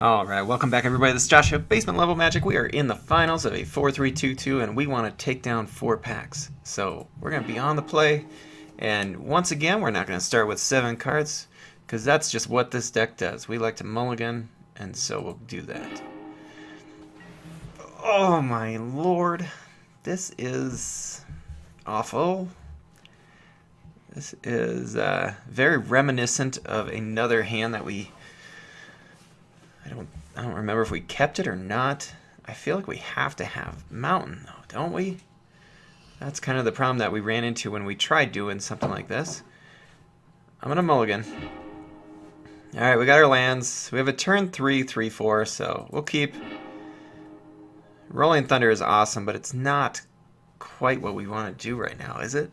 Alright, welcome back everybody. This is Joshua, Basement Level Magic. We are in the finals of a 4-3-2-2 and we want to take down 4 packs. So we're going to be on the play, and once again we're not going to start with 7 cards because that's just what this deck does. We like to mulligan, and so we'll do that. Oh my lord, this is awful. This is very reminiscent of another hand that I don't remember if we kept it or not. I feel like we have to have Mountain, though, don't we? That's kind of the problem that we ran into when we tried doing something like this. I'm going to mulligan. Alright, we got our lands. We have a turn 3, 3-4, so we'll keep. Rolling Thunder is awesome, but it's not quite what we want to do right now, is it?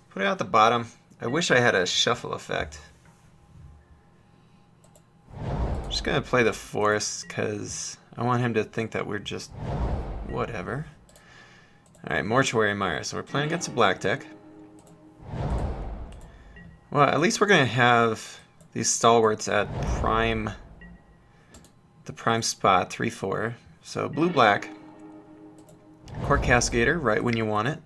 Put it out the bottom. I wish I had a shuffle effect. I'm just going to play the Force because I want him to think that we're just whatever. Alright, Mortuary Mire. So we're playing against a black deck. Well, at least we're going to have these stalwarts at the prime spot, 3-4. So blue-black. Court Cascader, right when you want it.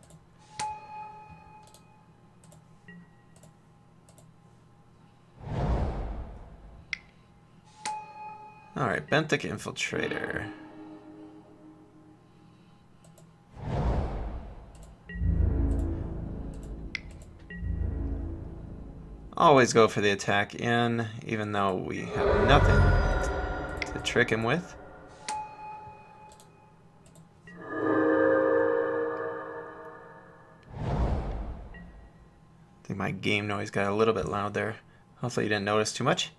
Alright, Benthic Infiltrator. Always go for the attack in, even though we have nothing to trick him with. I think my game noise got a little bit loud there. Hopefully you didn't notice too much.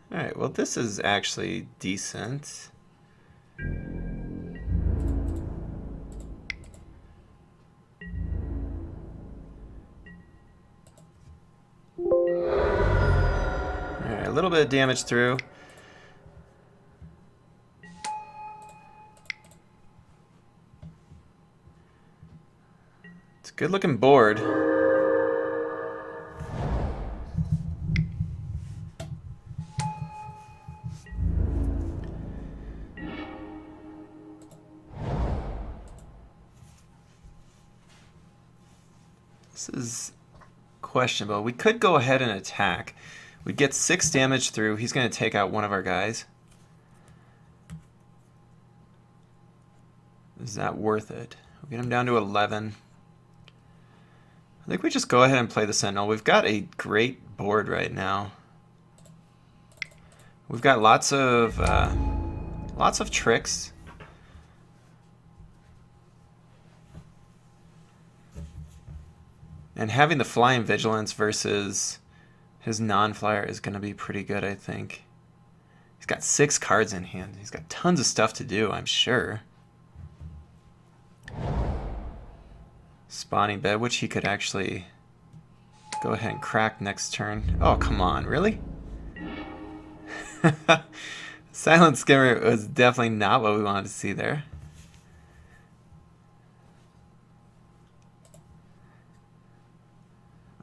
Alright, well this is actually decent. Alright, a little bit of damage through. It's a good looking board. This is questionable. We could go ahead and attack. We'd get 6 damage through. He's going to take out one of our guys. Is that worth it? We'll get him down to 11. I think we just go ahead and play the Sentinel. We've got a great board right now. We've got lots of tricks. And having the Flying Vigilance versus his non-flyer is going to be pretty good, I think. He's got 6 cards in hand. He's got tons of stuff to do, I'm sure. Spawning Bed, which he could actually go ahead and crack next turn. Oh, come on, really? Silent Skimmer was definitely not what we wanted to see there.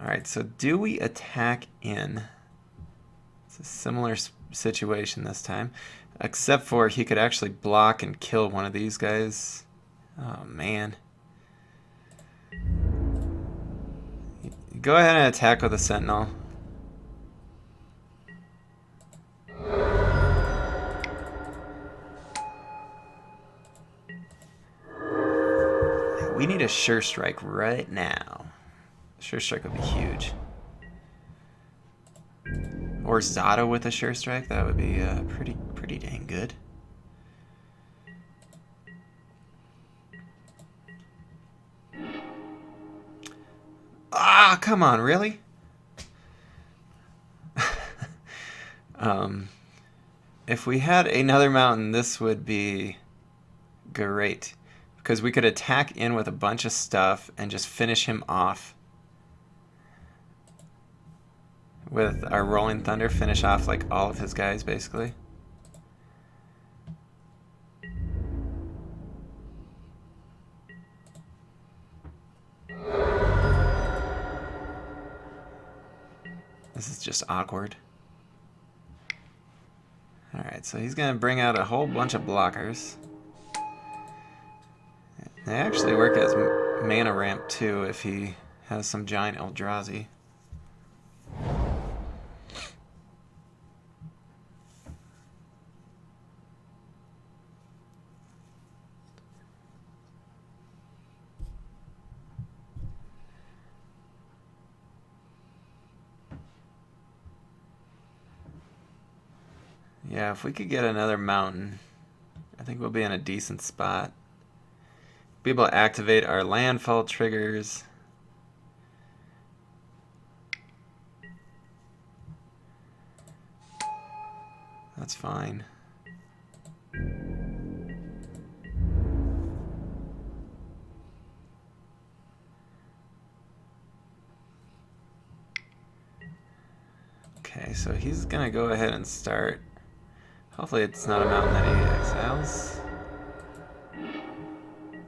Alright, so do we attack in? It's a similar situation this time, except for he could actually block and kill one of these guys. Oh, man. Go ahead and attack with a Sentinel. We need a Sure Strike right now. Sure Strike would be huge. Or Zada with a Sure Strike, that would be pretty dang good. Ah, come on, really? If we had another mountain, this would be great. Because we could attack in with a bunch of stuff and just finish him off. With our Rolling Thunder, finish off like all of his guys, basically. This is just awkward. Alright, so he's going to bring out a whole bunch of blockers. They actually work as mana ramp too if he has some giant Eldrazi. Yeah, if we could get another mountain, I think we'll be in a decent spot. Be able to activate our landfall triggers. That's fine. Okay, so he's gonna go ahead and start. Hopefully it's not a mountain that he exiles.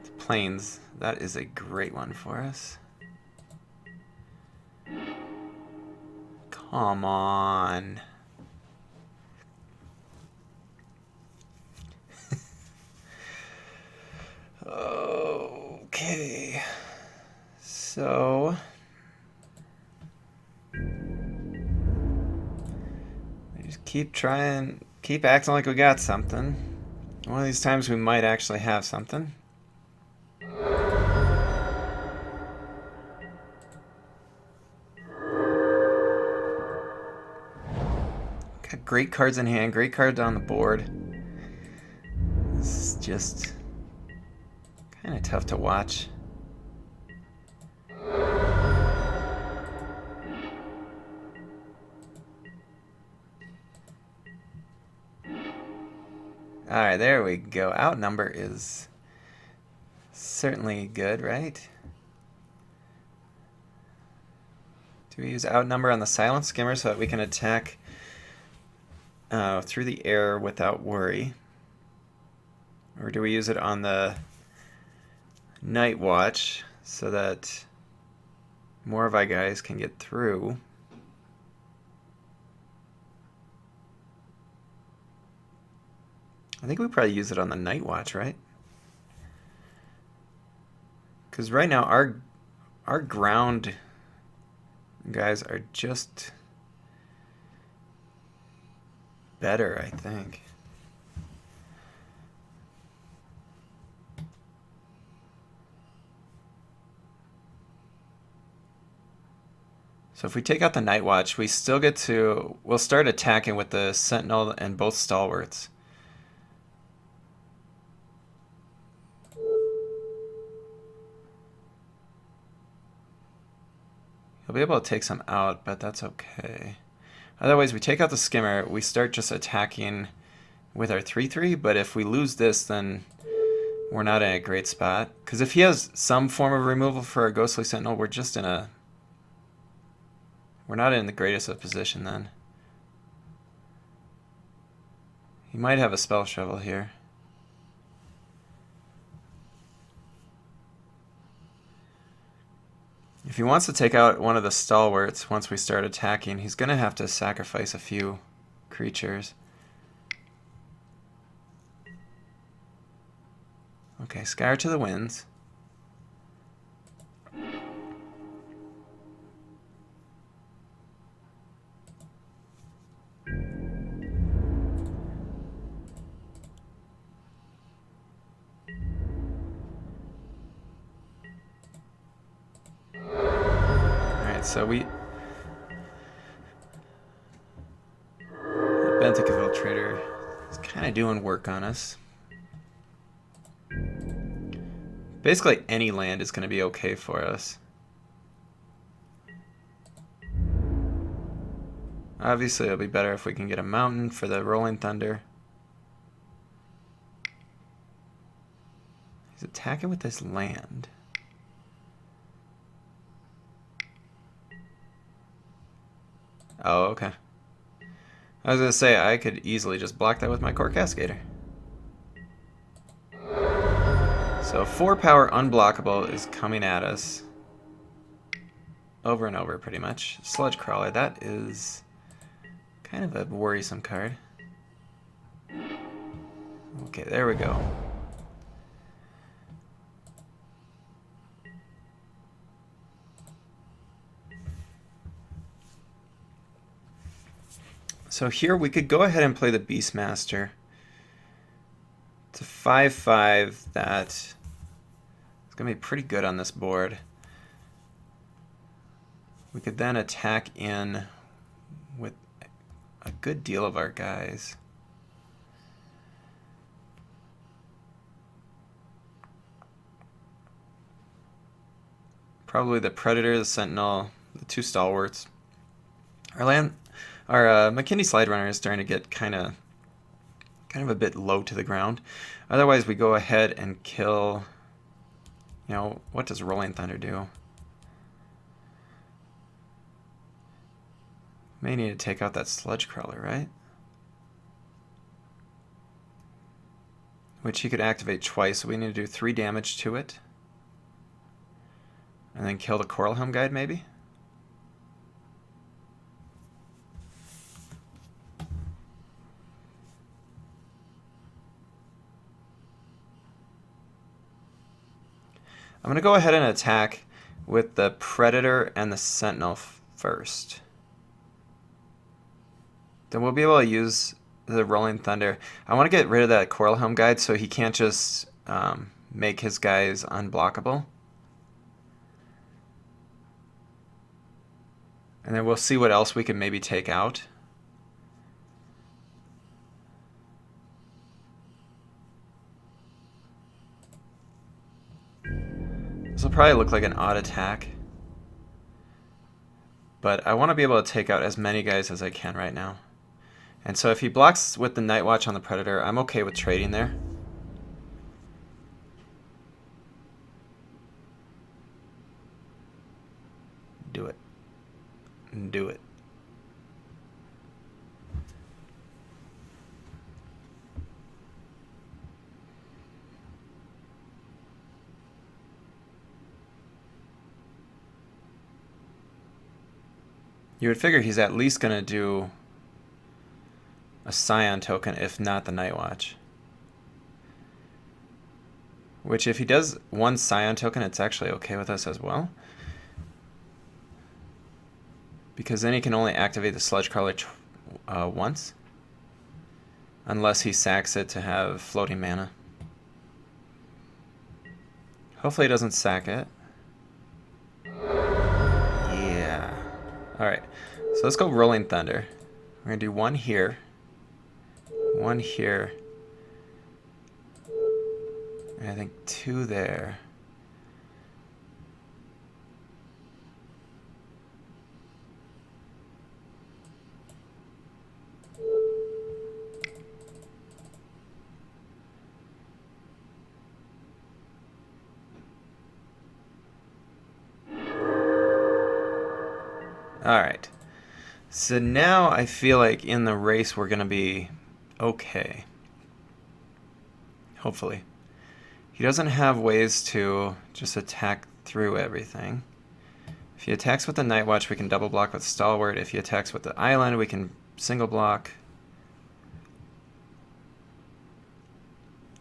The plains, that is a great one for us. Come on. Okay. So we just keep trying, keep acting like we got something. One of these times we might actually have something. Got great cards in hand, great cards on the board. This is just kind of tough to watch. Alright, there we go. Outnumber is certainly good, right? Do we use Outnumber on the Silent Skimmer so that we can attack through the air without worry? Or do we use it on the Night Watch so that more of our guys can get through? I think we probably use it on the Night Watch, right? Because right now our ground guys are just better, I think. So if we take out the Night Watch, we still get to, we'll start attacking with the Sentinel and both Stalwarts. He'll be able to take some out, but that's okay. Otherwise, we take out the Skimmer, we start just attacking with our 3/3, but if we lose this, then we're not in a great spot. Because if he has some form of removal for a Ghostly Sentinel, we're just in a... we're not in the greatest of position then. He might have a Spell Shovel here. If he wants to take out one of the Stalwarts once we start attacking, he's going to have to sacrifice a few creatures. Okay, Skyre to the Winds. So we... the Benthic Infiltrator is kind of doing work on us. Basically any land is going to be okay for us. Obviously it'll be better if we can get a mountain for the Rolling Thunder. He's attacking with this land. Oh, okay. I was going to say, I could easily just block that with my Core Cascader. So 4 power unblockable is coming at us. over and over pretty much. Sludge Crawler, that is kind of a worrisome card. Okay, there we go. So here we could go ahead and play the Beastmaster. It's a 5/5 that is going to be pretty good on this board. We could then attack in with a good deal of our guys. Probably the Predator, the Sentinel, the two Stalwarts. Our McKinney Slide Runner is starting to get kind of a bit low to the ground. Otherwise, we go ahead and kill. You know, what does Rolling Thunder do? May need to take out that Sludge Crawler, right? Which he could activate twice, so we need to do 3 damage to it. And then kill the Coral Helm Guide, maybe? I'm going to go ahead and attack with the Predator and the Sentinel first. Then we'll be able to use the Rolling Thunder. I want to get rid of that Coral Helm Guide so he can't just make his guys unblockable. And then we'll see what else we can maybe take out. This will probably look like an odd attack. But I want to be able to take out as many guys as I can right now. And so if he blocks with the Night Watch on the Predator, I'm okay with trading there. Do it. Do it. You would figure he's at least going to do a Scion token, if not the Night Watch. Which, if he does one Scion token, it's actually okay with us as well. Because then he can only activate the Sludge Crawler once. Unless he sacks it to have floating mana. Hopefully he doesn't sack it. Yeah. Alright, so let's go Rolling Thunder. We're going to do one here. One here. And I think 2 there. Alright, so now I feel like in the race we're going to be okay. Hopefully. He doesn't have ways to just attack through everything. If he attacks with the Night Watch, we can double block with Stalwart. If he attacks with the Island, we can single block.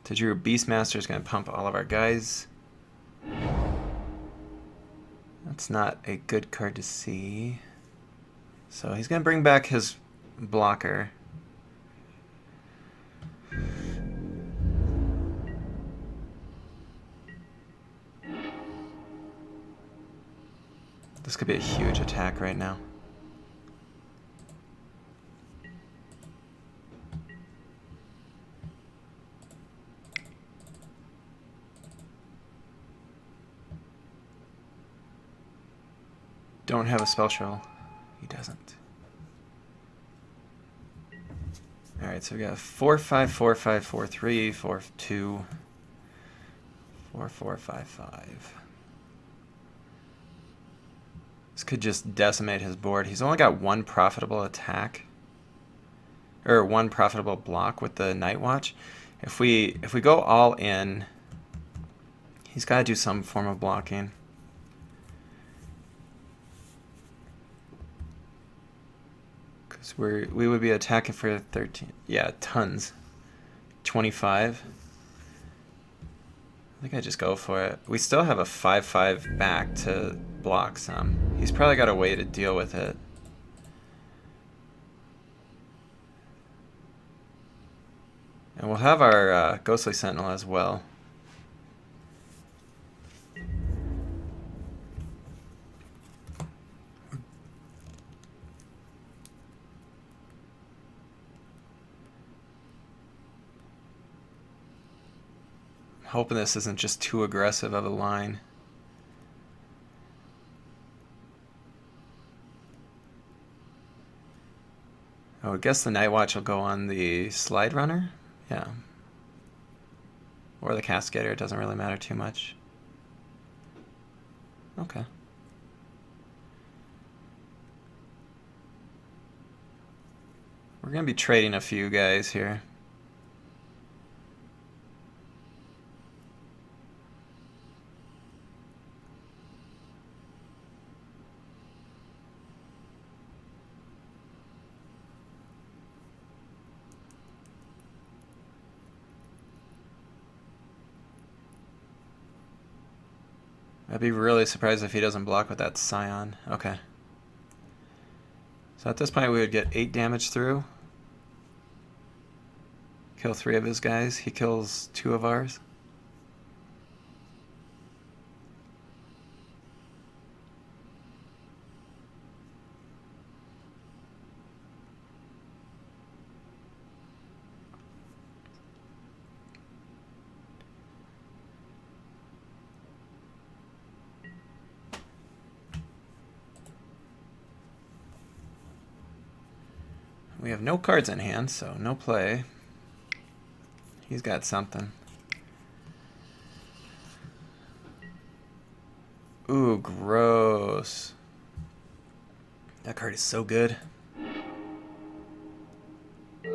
Tajuru Beastmaster is going to pump all of our guys. That's not a good card to see. So he's going to bring back his blocker. This could be a huge attack right now. Don't have a spell shell. He doesn't. Alright, so we got 4/5, 4/5, 4/3, 4/2, 4/4, 5/5. This could just decimate his board. He's only got one profitable attack. Or one profitable block with the Night Watch. If we go all in, he's got to do some form of blocking. So we would be attacking for 13. Yeah, tons. 25. I think I just go for it. We still have a 5/5 back to block some. He's probably got a way to deal with it. And we'll have our Ghostly Sentinel as well. Hoping this isn't just too aggressive of a line. I would guess the Night Watch will go on the Slide Runner. Yeah. Or the Cascadator. It doesn't really matter too much. Okay. We're going to be trading a few guys here. I'd be really surprised if he doesn't block with that Scion. Okay. So at this point we would get 8 damage through. Kill 3 of his guys. He kills 2 of ours. We have no cards in hand, so no play. He's got something. Ooh, gross. That card is so good. And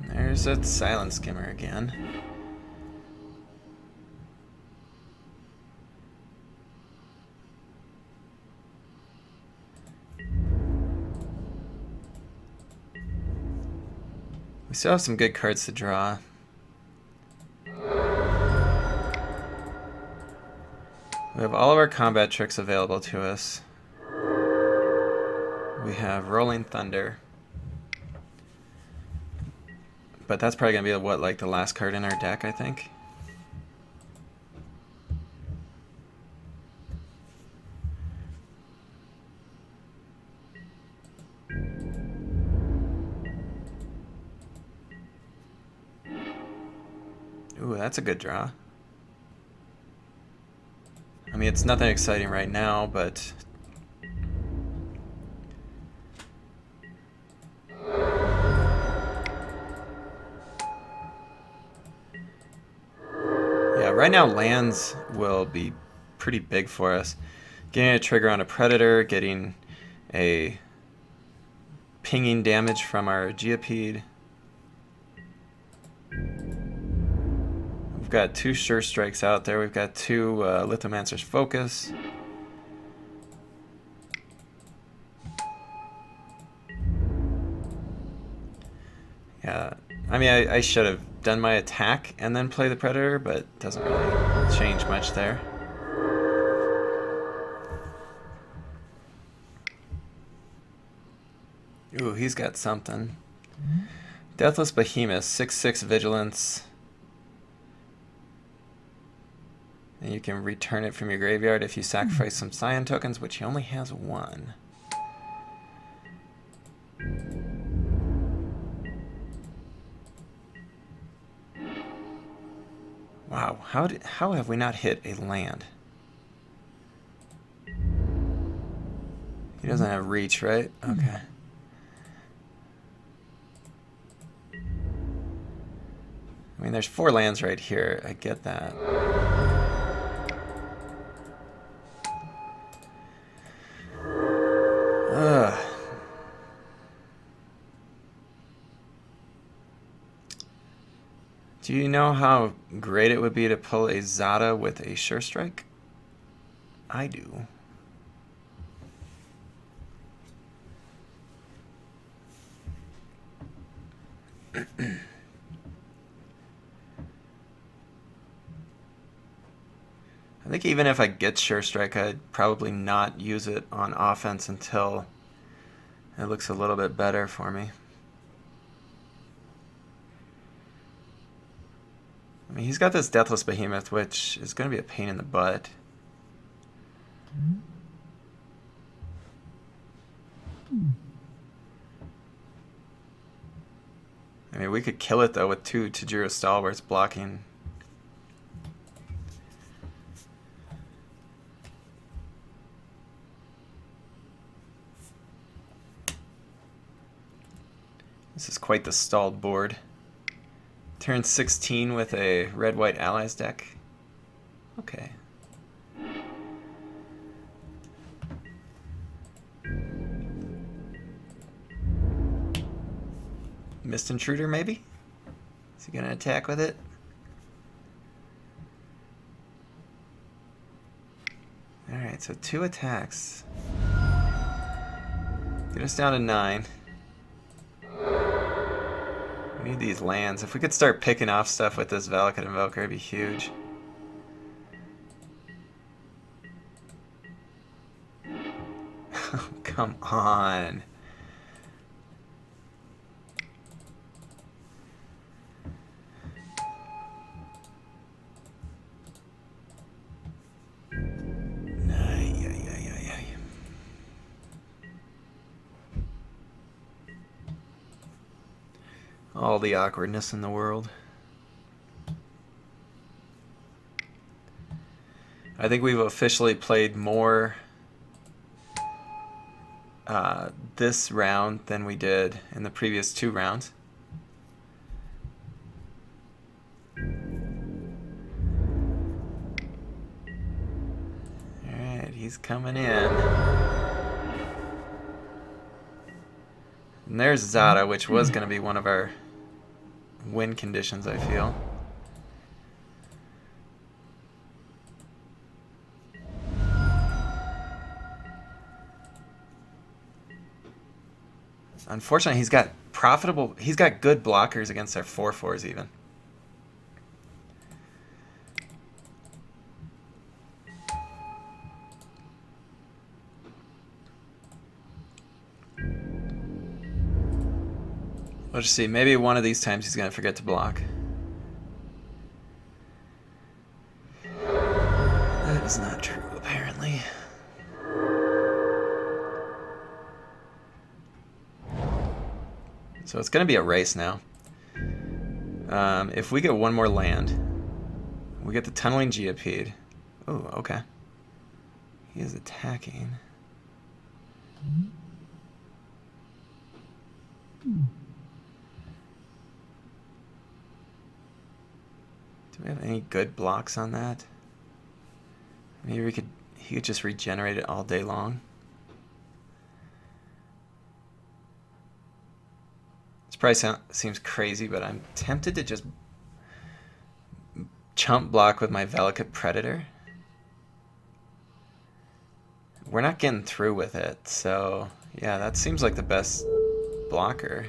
there's that Silent Skimmer again. We still have some good cards to draw. We have all of our combat tricks available to us. We have Rolling Thunder. But that's probably going to be, what, like the last card in our deck, I think? Ooh, that's a good draw. I mean, it's nothing exciting right now, but... yeah, right now lands will be pretty big for us. Getting a trigger on a Predator, getting a pinging damage from our Geopede. We've got 2 Sure Strikes out there. We've got 2 Lithomancer's Focus. Yeah, I mean, I should have done my attack and then play the Predator, but it doesn't really change much there. Ooh, he's got something. Deathless Behemoth, 6/6 Vigilance. And you can return it from your graveyard if you sacrifice some Scion tokens, which he only has 1. Wow, how have we not hit a land? He doesn't have reach, right? Okay. I mean, there's 4 lands right here. I get that. Ugh. Do you know how great it would be to pull a Zada with a Sure Strike? I do. I think even if I get Sure Strike, I'd probably not use it on offense until it looks a little bit better for me. I mean, he's got this Deathless Behemoth, which is going to be a pain in the butt. I mean, we could kill it, though, with 2 Tajiro Stalwarts blocking. This is quite the stalled board. Turn 16 with a red-white allies deck. Okay. Mist Intruder, maybe? Is he going to attack with it? Alright, so 2 attacks. Get us down to 9. We need these lands. If we could start picking off stuff with this Valakut Invoker, it'd be huge. Come on. All the awkwardness in the world. I think we've officially played more this round than we did in the previous 2 rounds. Alright, he's coming in. And there's Zada, which was going to be one of our win conditions, I feel. Unfortunately, he's got good blockers against our 4/4s even. We'll just see. Maybe one of these times he's going to forget to block. That is not true, apparently. So it's going to be a race now. If we get one more land, we get the Tunneling Geopede. Oh, okay. He is attacking. Do we have any good blocks on that? Maybe he could just regenerate it all day long. This probably seems crazy, but I'm tempted to just chump block with my Valakut Predator. We're not getting through with it, so yeah, that seems like the best blocker.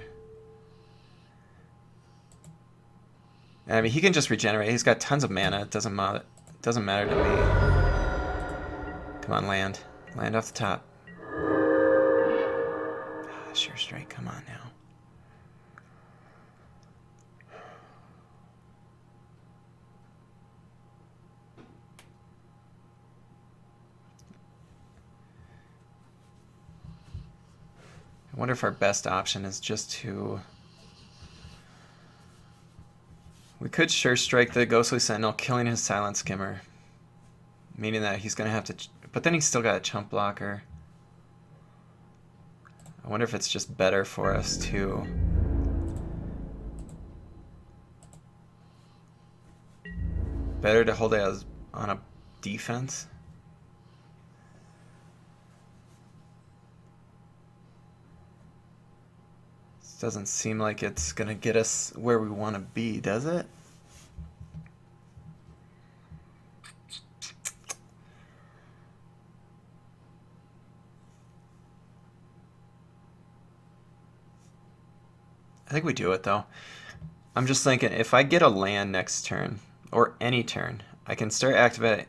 I mean, he can just regenerate. He's got tons of mana. It doesn't matter to me. Come on, land. Land off the top. Sure Strike, come on now. I wonder if our best option is just to... We could Sure Strike the Ghostly Sentinel, killing his Silent Skimmer. Meaning that he's going to have to... But then he's still got a chump blocker. I wonder if it's just better for us to... Better to hold it on a defense? This doesn't seem like it's going to get us where we want to be, does it? think we do it though. I'm just thinking if I get a land next turn, or any turn, I can start activating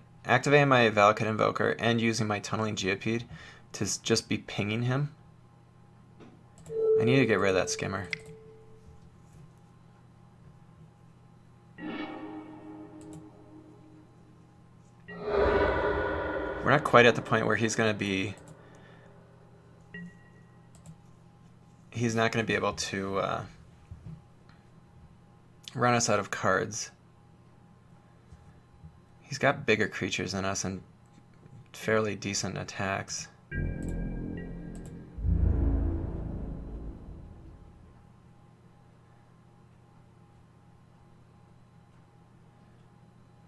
my Valakut Invoker and using my Tunneling Geopede to just be pinging him. I need to get rid of that skimmer. We're not quite at the point where he's going to be... He's not going to be able to run us out of cards. He's got bigger creatures than us and fairly decent attacks.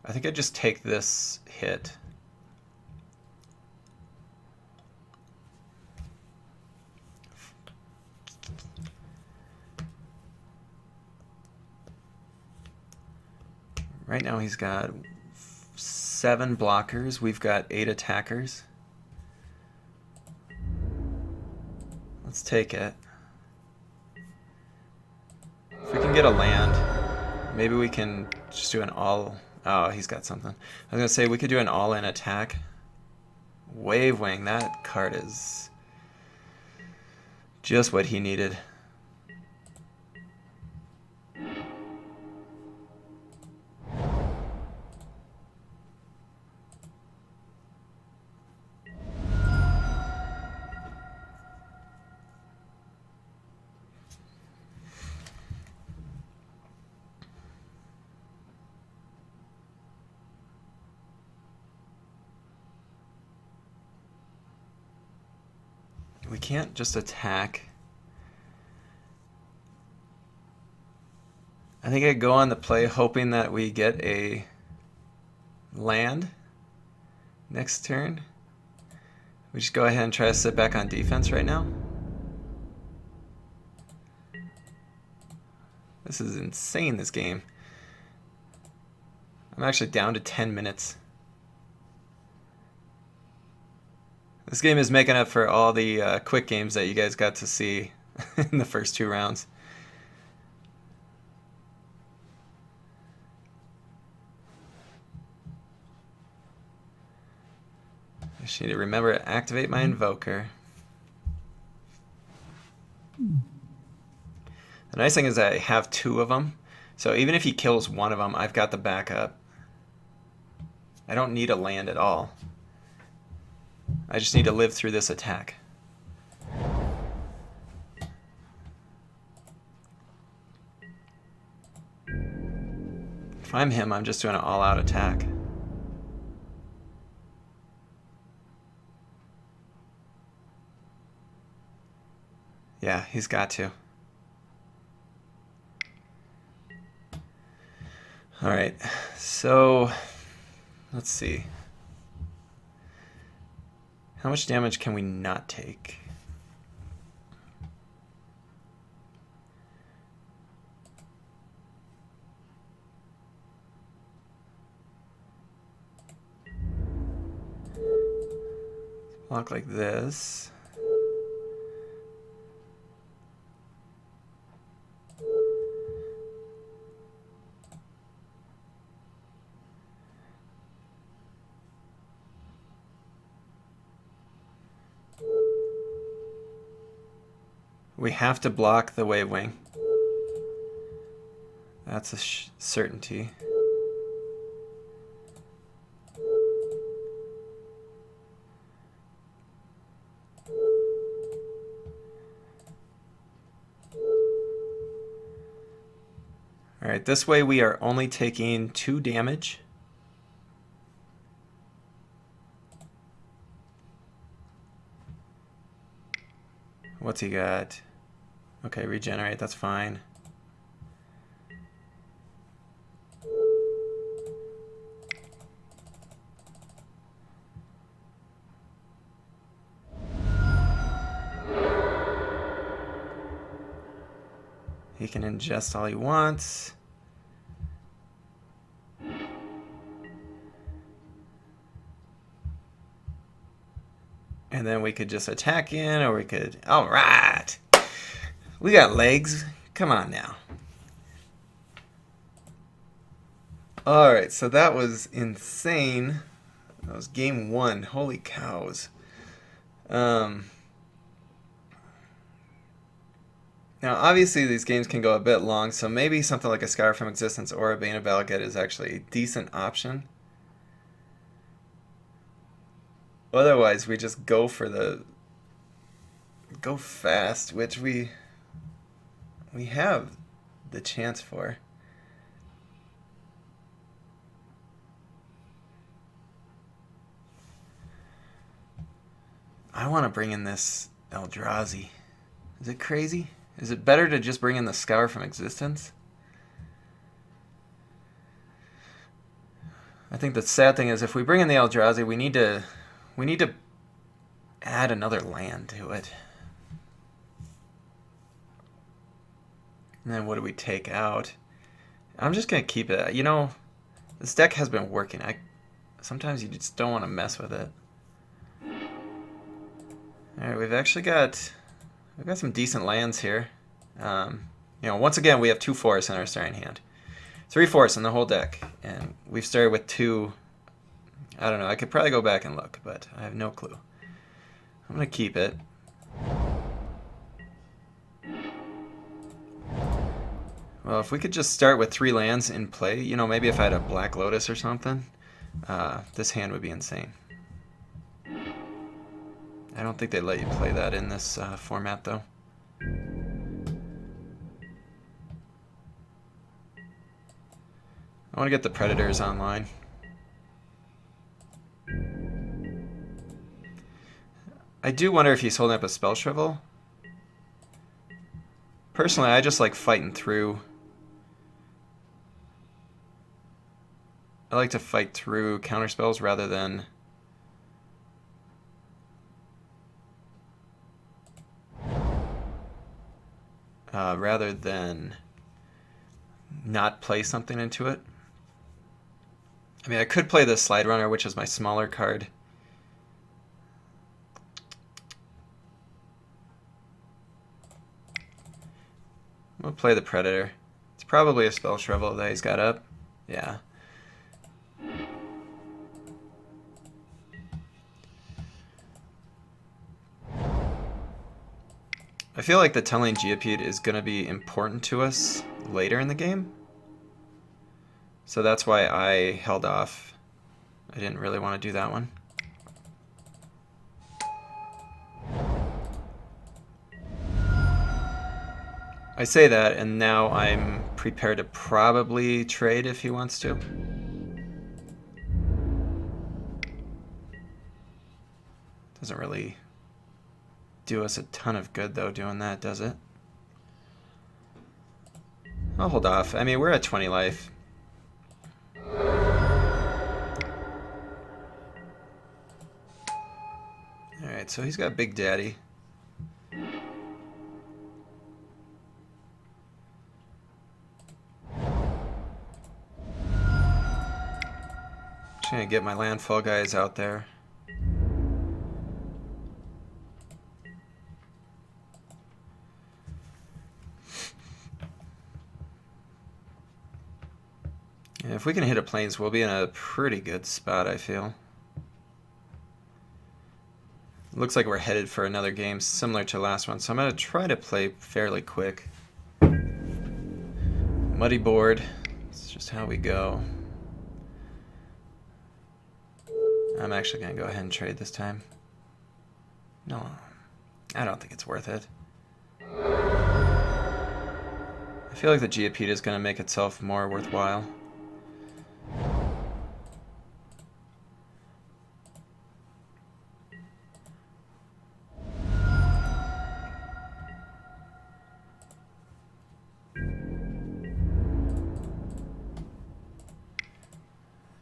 I think I'd just take this hit. Right now he's got 7 blockers. We've got 8 attackers. Let's take it. If we can get a land, maybe we can just do an all... Oh, he's got something. I was going to say we could do an all-in attack. Wave Wing, that card is just what he needed. We can't just attack. I think I'd go on the play hoping that we get a land next turn. We just go ahead and try to sit back on defense right now. This is insane, this game. I'm actually down to 10 minutes. This game is making up for all the quick games that you guys got to see in the first 2 rounds. I just need to remember to activate my Invoker. The nice thing is that I have 2 of them, so even if he kills one of them, I've got the backup. I don't need a land at all. I just need to live through this attack. If I'm him, I'm just doing an all-out attack. Yeah, he's got to. Alright, so let's see. How much damage can we not take? Block like this. We have to block the Wave Wing. That's a certainty. Alright, this way we are only taking 2 damage. What's he got? Okay, regenerate, that's fine. He can ingest all he wants. And then we could just attack in, or we could... Alright! We got legs. Come on now. Alright, so that was insane. That was game one. Holy cows. Now, obviously, these games can go a bit long, so maybe something like a Scar from Existence or a Bane of Balget is actually a decent option. Otherwise, we just go for the... go fast, which we have the chance for. I want to bring in this Eldrazi. Is it crazy? Is it better to just bring in the Scour from Existence? I think the sad thing is if we bring in the Eldrazi, we need to add another land to it. And then what do we take out? I'm just going to keep it. You know, this deck has been working. Sometimes you just don't want to mess with it. Alright, we've got some decent lands here. Once again, we have 2 forests in our starting hand. 3 forests in the whole deck. And we've started with 2. I don't know, I could probably go back and look, but I have no clue. I'm going to keep it. Well, if we could just start with 3 lands in play, maybe if I had a Black Lotus or something, this hand would be insane. I don't think they let you play that in this format, though. I want to get the Predators online. I do wonder if he's holding up a Spell Shrivel. Personally, I just like fighting through. I like to fight through counterspells rather than... not play something into it. I mean, I could play the Slide Runner, which is my smaller card. We'll play the Predator. It's probably a Spell Shrivel that he's got up. Yeah. I feel like the Telling Geopede is going to be important to us later in the game. So that's why I held off. I didn't really want to do that one. I say that, and now I'm prepared to probably trade if he wants to. Doesn't really do us a ton of good, though, doing that, does it? I'll hold off. I mean, we're at 20 life. Alright, so he's got Big Daddy. Trying to get my landfall guys out there. And if we can hit a plains, we'll be in a pretty good spot, I feel. Looks like we're headed for another game similar to last one, so I'm going to try to play fairly quick. Muddy board. It's just how we go. I'm actually going to go ahead and trade this time. No, I don't think it's worth it. I feel like the Geopede is going to make itself more worthwhile.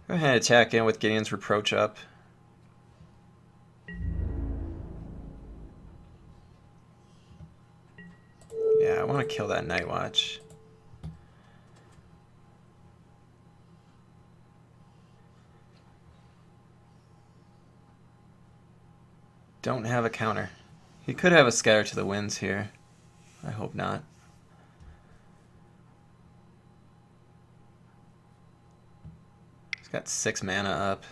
Go ahead and attack in with Gideon's Reproach up. Yeah, I want to kill that Night Watch. Don't have a counter. He could have a Scatter to the Winds here. I hope not. Got 6 mana up.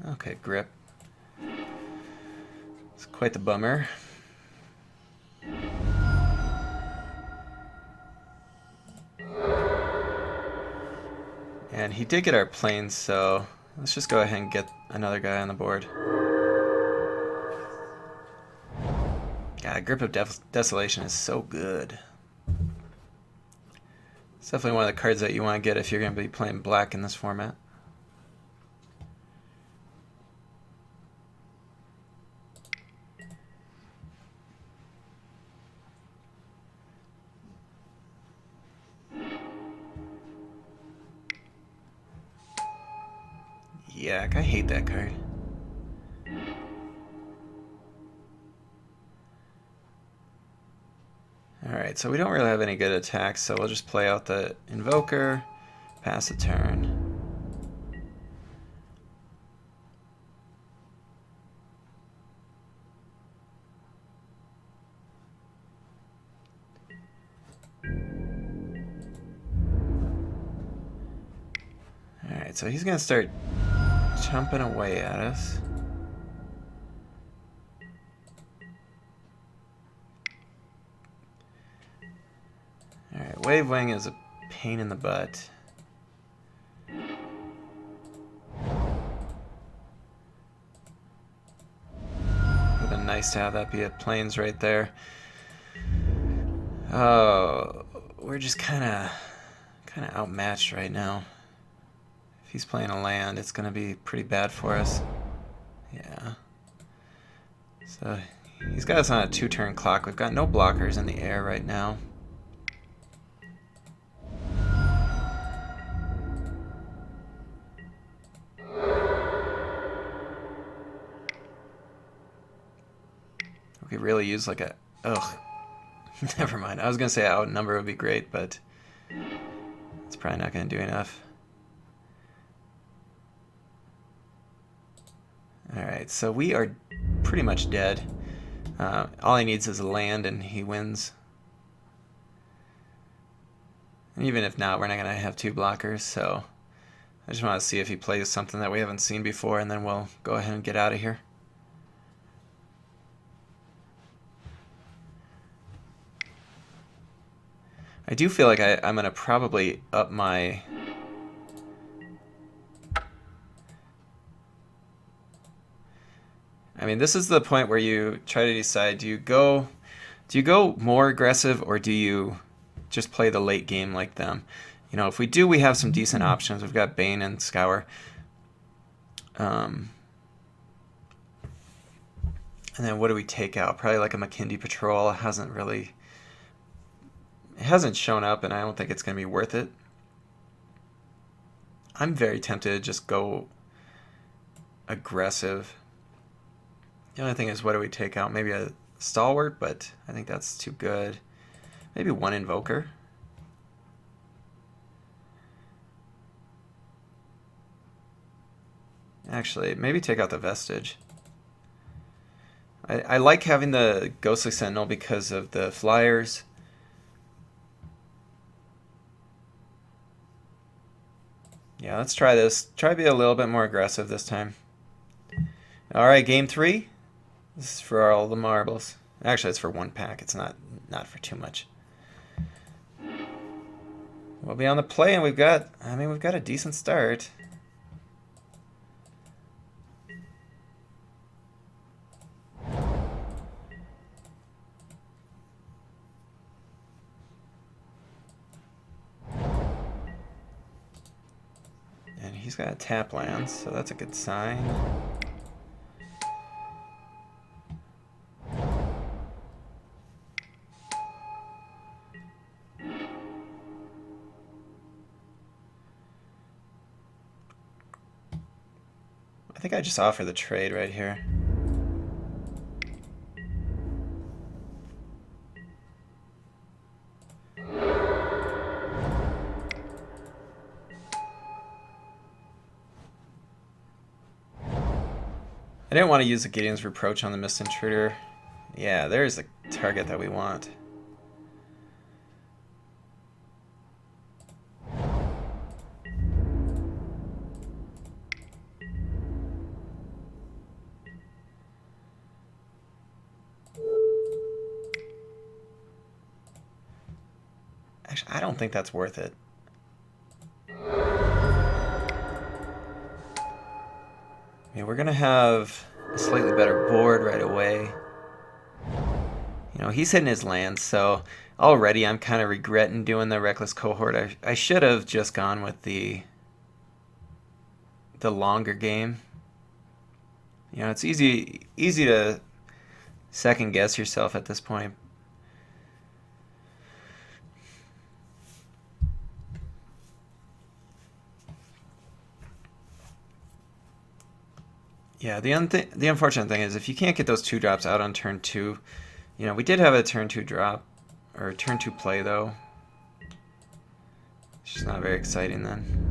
Okay, grip. It's quite the bummer. And he did get our planes, so let's just go ahead and get another guy on the board. God, Grip of Desolation is so good. It's definitely one of the cards that you want to get if you're going to be playing black in this format. Yuck, I hate that card. Alright, so we don't really have any good attacks, so we'll just play out the Invoker, pass a turn. Alright, so he's going to start jumping away at us. Alright, Wave Wing is a pain in the butt. Would have been nice to have that be a plains right there. Oh, we're just kind of outmatched right now. If he's playing a land, it's going to be pretty bad for us. Yeah. So he's got us on a 2-turn clock. We've got no blockers in the air right now. We could really use like a... Ugh. Never mind. I was going to say outnumber would be great, but it's probably not going to do enough. Alright, so we are pretty much dead. All he needs is a land and he wins. And even if not, we're not going to have 2 blockers, so I just want to see if he plays something that we haven't seen before, and then we'll go ahead and get out of here. I do feel like I'm going to probably up my... I mean, this is the point where you try to decide, do you go more aggressive, or do you just play the late game like them? You know, if we do, we have some decent options. We've got Bane and Scour. And then what do we take out? Probably like a McKindy Patrol. It hasn't shown up, and I don't think it's going to be worth it. I'm very tempted to just go aggressive. The only thing is, what do we take out? Maybe a Stalwart, but I think that's too good. Maybe 1 Invoker. Actually, maybe take out the Vestige. I like having the Ghostly Sentinel because of the flyers. Yeah, let's try this. Try to be a little bit more aggressive this time. Alright, game 3. This is for all the marbles. Actually, it's for 1 pack. It's not for too much. We'll be on the play, and we've got a decent start. And he's got a tap lands, so that's a good sign. I think I just offer the trade right here. I didn't want to use the Gideon's Reproach on the Mist Intruder. Yeah, there's the target that we want. Actually, I don't think that's worth it. Yeah, we're going to have a slightly better board right away. You know, he's hitting his lands, so already I'm kind of regretting doing the Reckless Cohort. I should have just gone with the longer game. You know, it's easy to second guess yourself at this point. Yeah, the unfortunate thing is if you can't get those 2 drops out on turn 2, you know, we did have a turn 2 drop, or a turn 2 play though. It's just not very exciting then.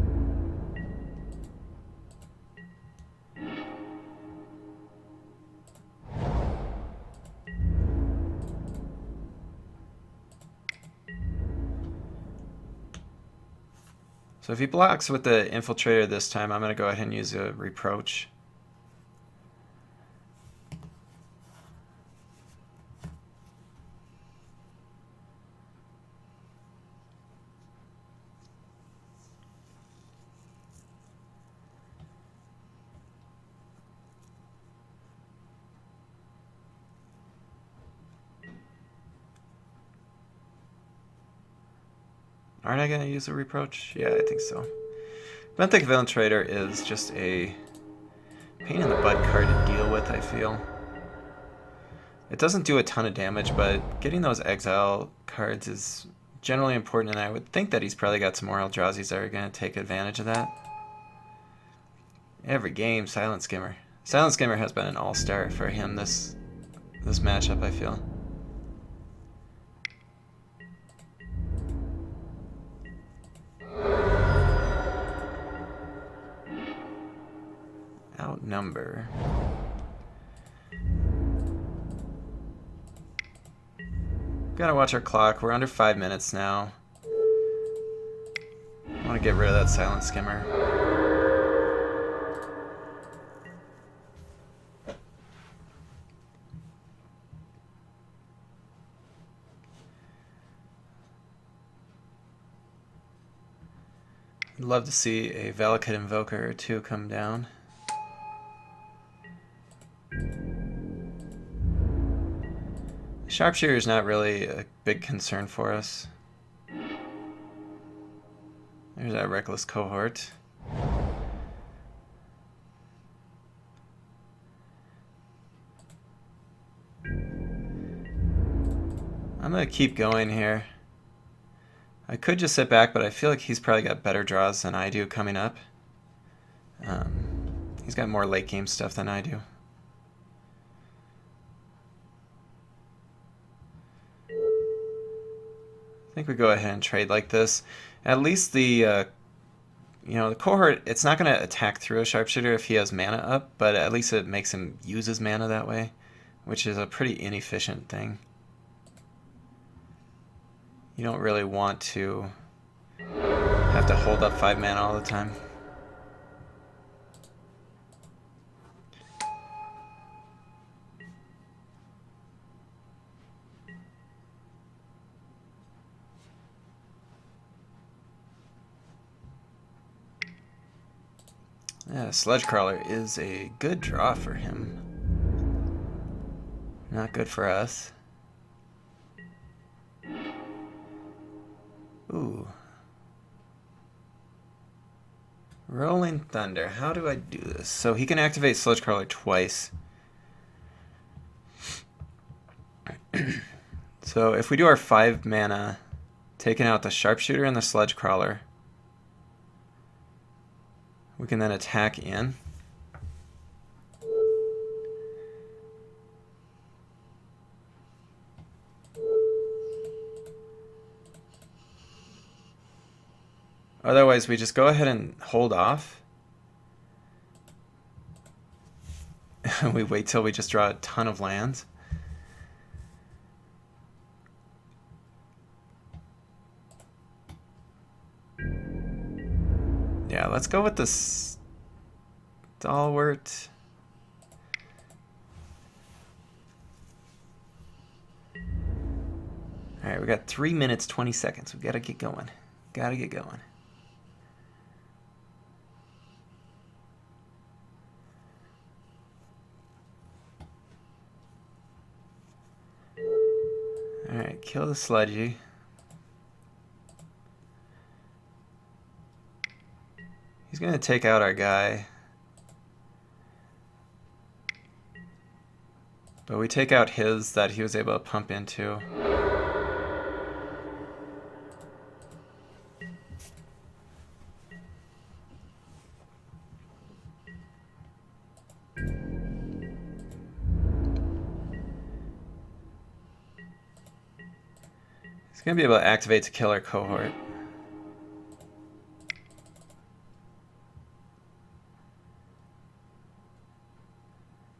So if he blocks with the Infiltrator this time, I'm going to go ahead and use a Reproach. Aren't I going to use a Reproach? Yeah, I think so. Benthic Infiltrator is just a pain in the butt card to deal with, I feel. It doesn't do a ton of damage, but getting those exile cards is generally important, and I would think that he's probably got some more Eldrazi's that are going to take advantage of that. Every game, Silent Skimmer. Silent Skimmer has been an all-star for him this matchup, I feel. Outnumber. Gotta watch our clock. We're under 5 minutes now. I want to get rid of that Silent Skimmer. I'd love to see a Valakut Invoker or 2 come down. Sharpshooter is not really a big concern for us. There's that Reckless Cohort. I'm going to keep going here. I could just sit back, but I feel like he's probably got better draws than I do coming up. He's got more late game stuff than I do. I think we go ahead and trade like this. At least the the cohort, it's not going to attack through a sharpshooter if he has mana up, but at least it makes him use his mana that way, which is a pretty inefficient thing. You don't really want to have to hold up 5 mana all the time. Yeah, Sledge Crawler is a good draw for him. Not good for us. Ooh. Rolling Thunder. How do I do this? So he can activate Sledge Crawler twice. So if we do our 5 mana, taking out the Sharpshooter and the Sledge Crawler, we can then attack in. Otherwise, we just go ahead and hold off. We wait till we just draw a ton of lands. Yeah, let's go with this Stalwart. All right, we got 3 minutes, 20 seconds. We got to get going. Got to get going. All right, kill the sludgy. He's going to take out our guy. But we take out his that he was able to pump into. He's going to be able to activate to kill our cohort.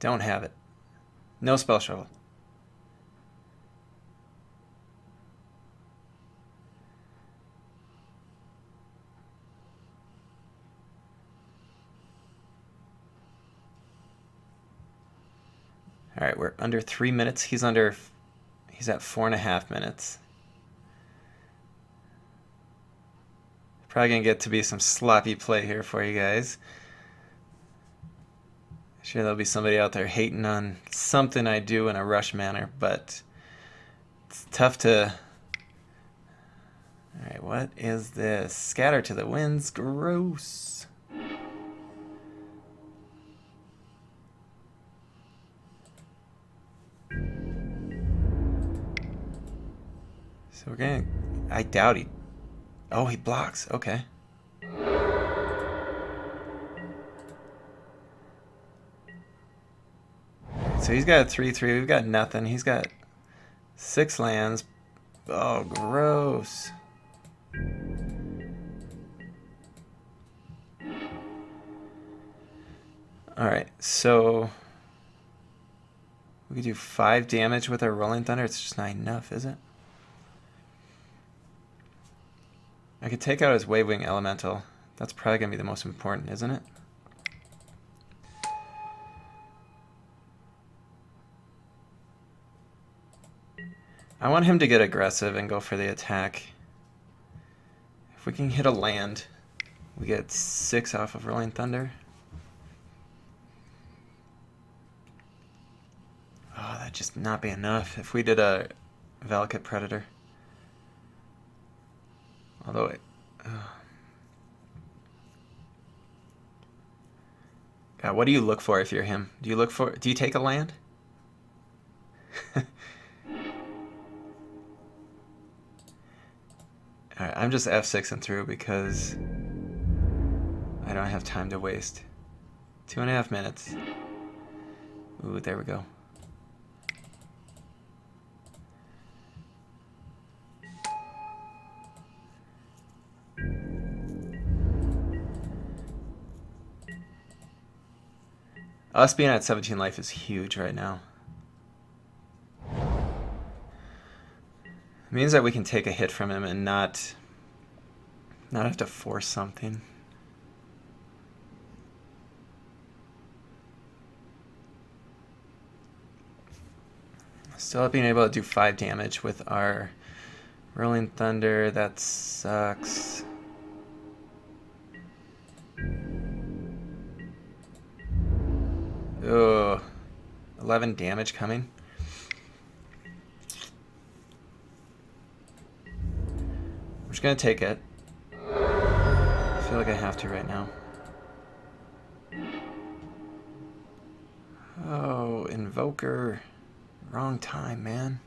Don't have it. No spell shovel. All right, we're under 3 minutes. He's at 4.5 minutes. Probably gonna get to be some sloppy play here for you guys. Sure, there'll be somebody out there hating on something I do in a rush manner, but it's tough to... All right, what is this? Scatter to the winds. Gross. So we're gonna... I doubt he... Oh, he blocks. Okay. So he's got a 3/3. We've got nothing. He's got 6 lands. Oh, gross. Alright, so we could do 5 damage with our Rolling Thunder. It's just not enough, is it? I could take out his Wavewing Elemental. That's probably going to be the most important, isn't it? I want him to get aggressive and go for the attack. If we can hit a land, we get 6 off of Rolling Thunder. Oh, that'd just not be enough if we did a Valakut Predator. Although God, what do you look for if you're him? Do you take a land? Alright, I'm just F6 and through because I don't have time to waste. 2.5 minutes. Ooh, there we go. Us being at 17 life is huge right now. It means that we can take a hit from him and not have to force something. Still being able to do 5 damage with our Rolling Thunder. That sucks. Ugh. 11 damage coming. I'm just gonna take it. I feel like I have to right now. Oh, Invoker. Wrong time, man.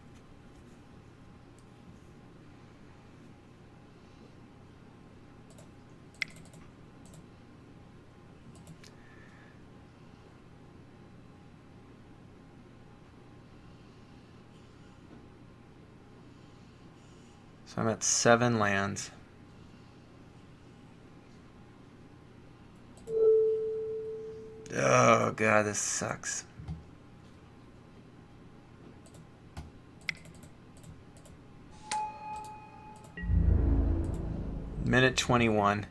So I'm at 7 lands. Oh god, this sucks. Minute 21.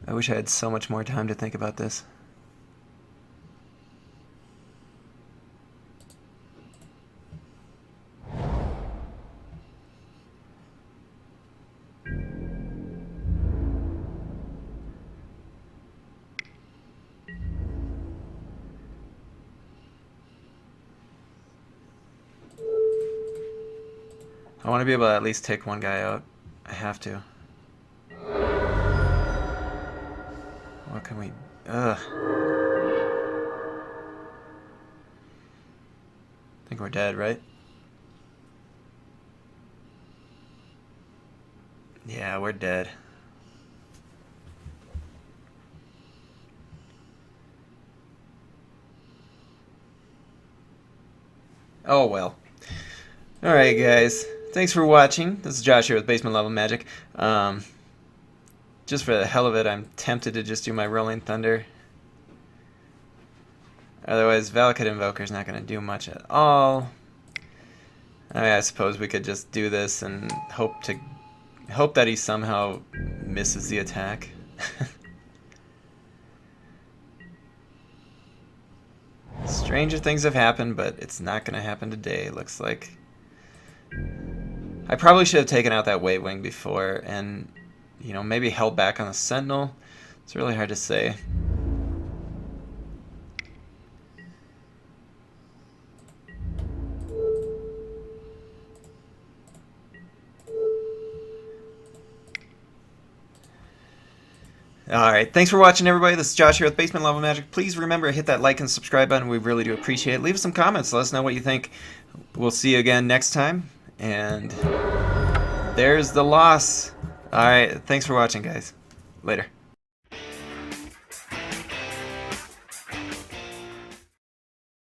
I wish I had so much more time to think about this. I want to be able to at least take one guy out. I have to. What can we... Ugh. I think we're dead, right? Yeah, we're dead. Oh well. Alright guys, thanks for watching. This is Josh here with Basement Level Magic. Just for the hell of it, I'm tempted to just do my Rolling Thunder. Otherwise, Valakut Invoker's not going to do much at all. I suppose we could just do this and hope that he somehow misses the attack. Stranger things have happened, but it's not going to happen today, it looks like. I probably should have taken out that Wave Wing before and, you know, maybe held back on the Sentinel. It's really hard to say. Alright, thanks for watching everybody. This is Josh here with Basement Level Magic. Please remember to hit that like and subscribe button. We really do appreciate it. Leave us some comments. Let us know what you think. We'll see you again next time. And there's the loss. Alright, thanks for watching, guys. Later.